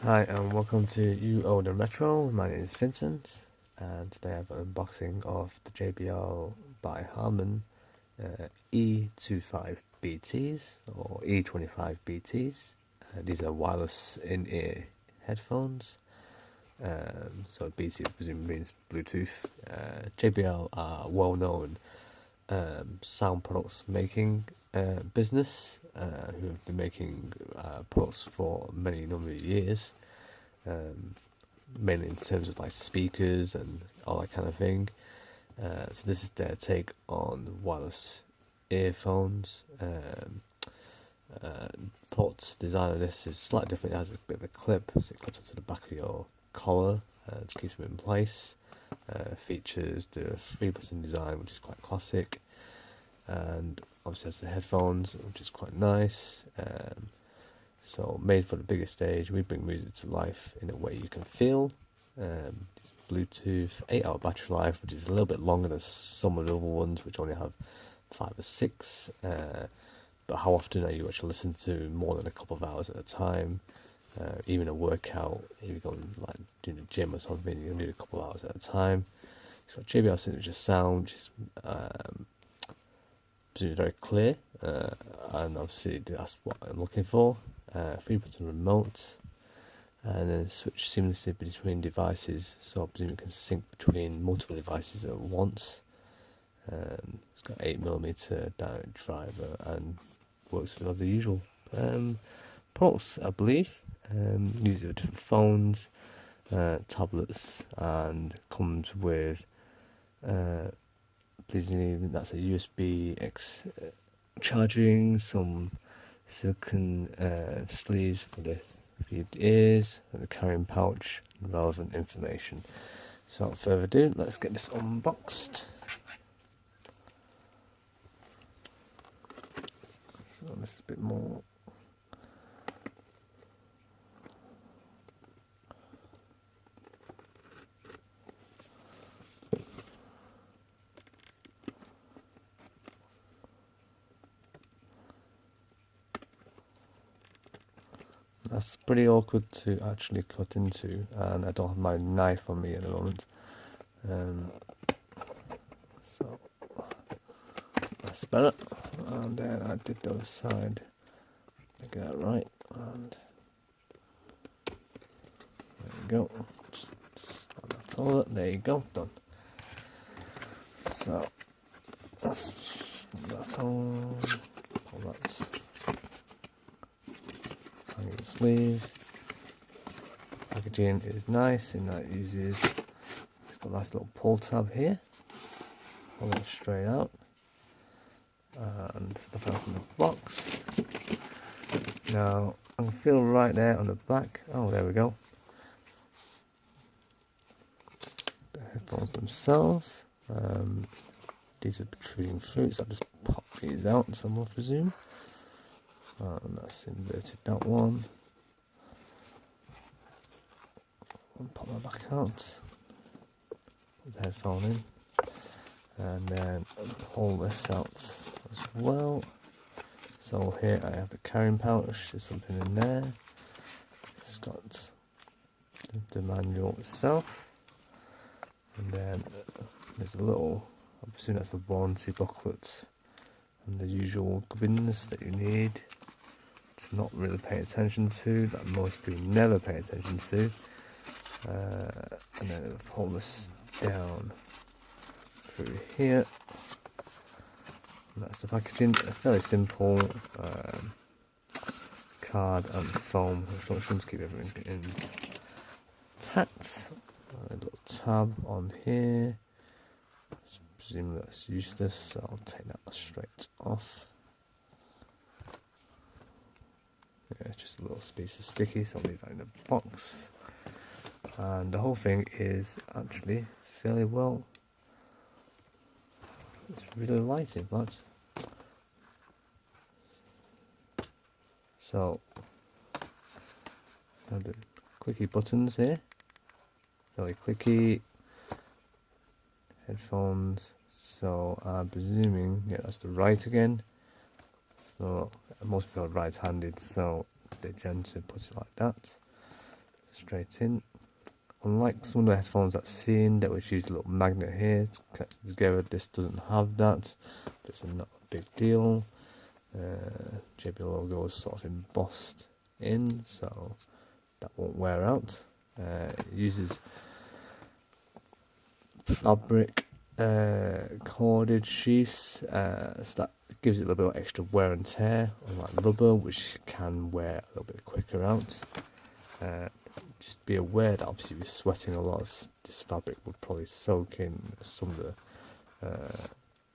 Hi and welcome to You Own the Retro. My name is Vincent and today I have an unboxing of the JBL by Harman E25BTs or E25BTs. These are wireless in-ear headphones. So BT presumably means Bluetooth. JBL are well known sound products making business who have been making products for many number of years, mainly in terms of like speakers and all that kind of thing. So this is their take on wireless earphones. Port design of this is slightly different. It has a bit of a clip, so it clips onto the back of your collar to keep them in place. Features the 3-button design, which is quite classic, and obviously has the headphones, which is quite nice. So made for the bigger stage, we bring music to life in a way you can feel. Bluetooth, 8-hour battery life, which is a little bit longer than some of the other ones, which only have 5 or 6. But how often are you actually listening to more than a couple of hours at a time? Even a workout, if you're going like doing the gym or something, you can do a couple of hours at a time. It's got JBL signature sound, which is very clear, and obviously that's what I'm looking for. 3-button remote, and then switch seamlessly between devices, so I presume it can sync between multiple devices at once. It's got 8mm direct driver and works with other usual products, I believe. Use it with different phones, tablets, and comes with pleasingly that's a USB X charging, some silicone sleeves for the ears, and the carrying pouch, and relevant information. So without further ado, let's get this unboxed. So this is a bit more. That's pretty awkward to actually cut into, and I don't have my knife on me at the moment. So that's better. And then I did the other side. Get that right, and there you go. That's all. There you go, done. So that's all. That's hanging the sleeve. Packaging is nice in that it uses. It's got a nice little pull tab here. Pull it straight out, and there's nothing else in the box. Now I can feel right there on the back. Oh, there we go. The headphones themselves. These are protruding through, so I'll just pop these out, some will presume. And that's inverted, that one. I'll pop that back out. Put the headphone in. And then pull this out as well. So here I have the carrying pouch, there's something in there. It's got the manual itself. And then there's a little, I presume that's a warranty booklet, and the usual gubbins that you need to not really pay attention to, that most people never pay attention to. And then I'll pull this down through here. And that's the packaging. A fairly simple card and foam instructions, keep everything intact. A little tab on here. Presumably that's useless, so I'll take that straight off. Yeah, it's just a little piece of sticky, so I'll leave that in the box. And the whole thing is actually fairly well. It's really light, in fact. So, the clicky buttons here, fairly clicky. Headphones, so I'm presuming, yeah, that's the right again. So most people are right-handed, so they tend to put it like that. straight in. Unlike some of the headphones I've seen that was used a little magnet here to connect them together, this doesn't have that. It's not a big deal. JBL logo is sort of embossed in, so that won't wear out. It uses fabric corded sheaths, so that gives it a little bit of extra wear and tear, unlike rubber, which can wear a little bit quicker out. Just be aware that obviously with sweating a lot, this fabric would probably soak in some of the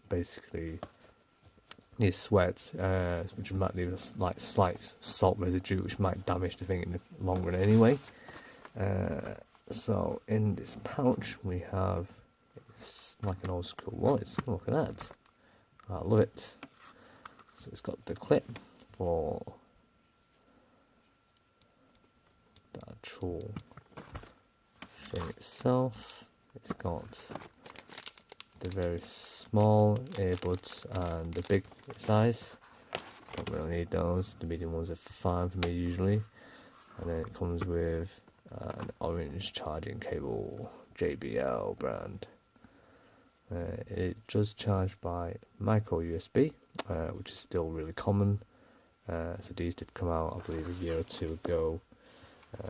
basically near sweat, which might leave a slight salt residue, which might damage the thing in the long run anyway. So in this pouch we have, it's like an old school wallet. Look at that, I love it. So it's got the clip for the actual thing itself. It's got the very small earbuds and the big size. Don't really need those. The medium ones are fine for me usually. And then it comes with an orange charging cable, JBL brand. It does charge by micro USB, which is still really common. So these did come out, I believe, a year or two ago.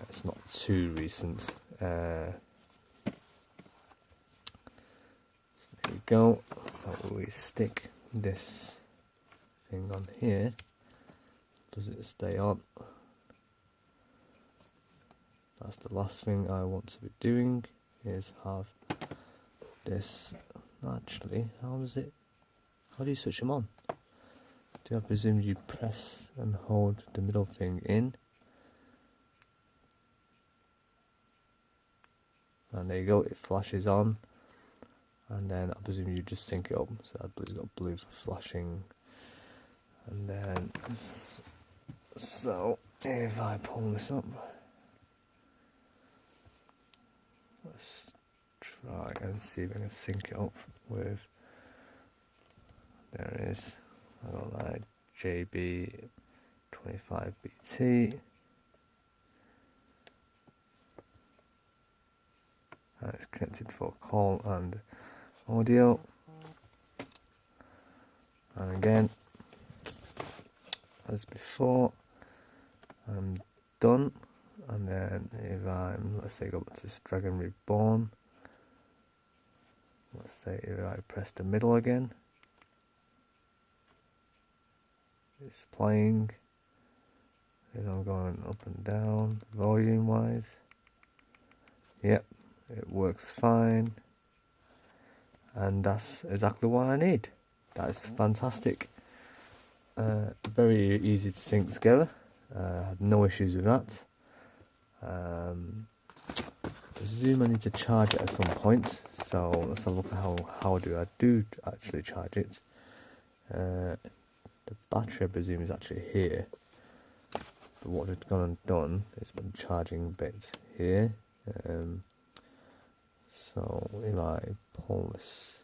It's not too recent. There we go. So we stick this thing on here. Does it stay on? That's the last thing I want to be doing, is have this. Actually, how do you switch them on? Do I presume you press and hold the middle thing in? And there you go, it flashes on. And then I presume you just sync it up. So I believe it's got blue for flashing. And then, so if I pull this up, let's try and see if I can sync it up with, there it is, I got that JBL E25BT, and it's connected for call and audio. And again, as before, I'm done. And then if let's say go back to this Dragon Reborn, let's say if I press the middle again, it's playing. If I'm going up and down volume wise, yep, it works fine. And that's exactly what I need. That's fantastic. Very easy to sync together. Had no issues with that. I presume I need to charge it at some point, so let's have a look at how I do actually charge it. The battery, I presume, is actually here, but what I've gone and done is put the charging bit here. So if I pull this,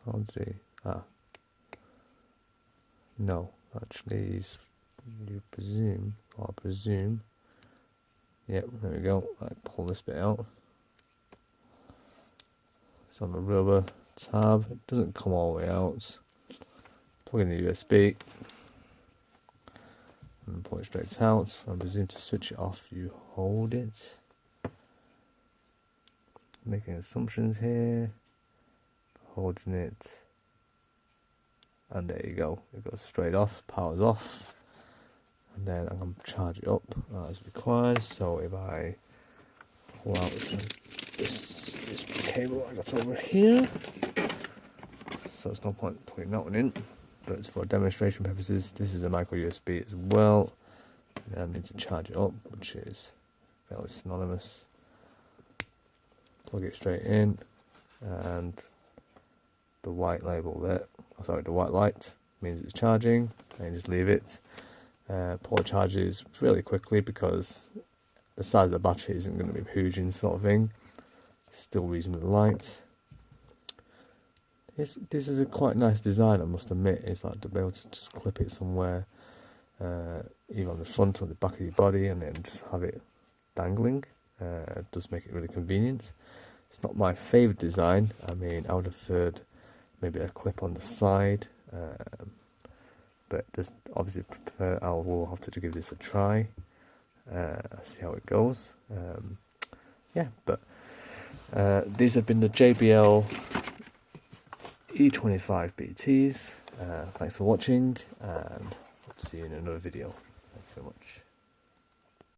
how did no, actually you presume, or I presume, yep, there we go. I pull this bit out. It's on the rubber tab. It doesn't come all the way out. Plug in the USB and pull it straight out. I presume to switch it off, you hold it. Making assumptions here. Holding it, and there you go. It goes straight off. Powers off. And then I'm going to charge it up as required. So if I pull out this cable I got over here, so it's no point putting that one in, but for demonstration purposes, this is a micro USB as well. And I need to charge it up, which is fairly synonymous. Plug it straight in, and the white label there, the white light means it's charging, and you just leave it. Pull it charges fairly quickly because the size of the battery isn't going to be huge sort of thing. It's still reasonably light. This is a quite nice design, I must admit. It's like to be able to just clip it somewhere either on the front or the back of your body, and then just have it dangling. It does make it really convenient. It's not my favourite design. I mean, I would have preferred maybe a clip on the side, but just obviously I will have to give this a try, see how it goes. Yeah, but these have been the JBL E25BTs. Thanks for watching, and see you in another video. Thank you very much.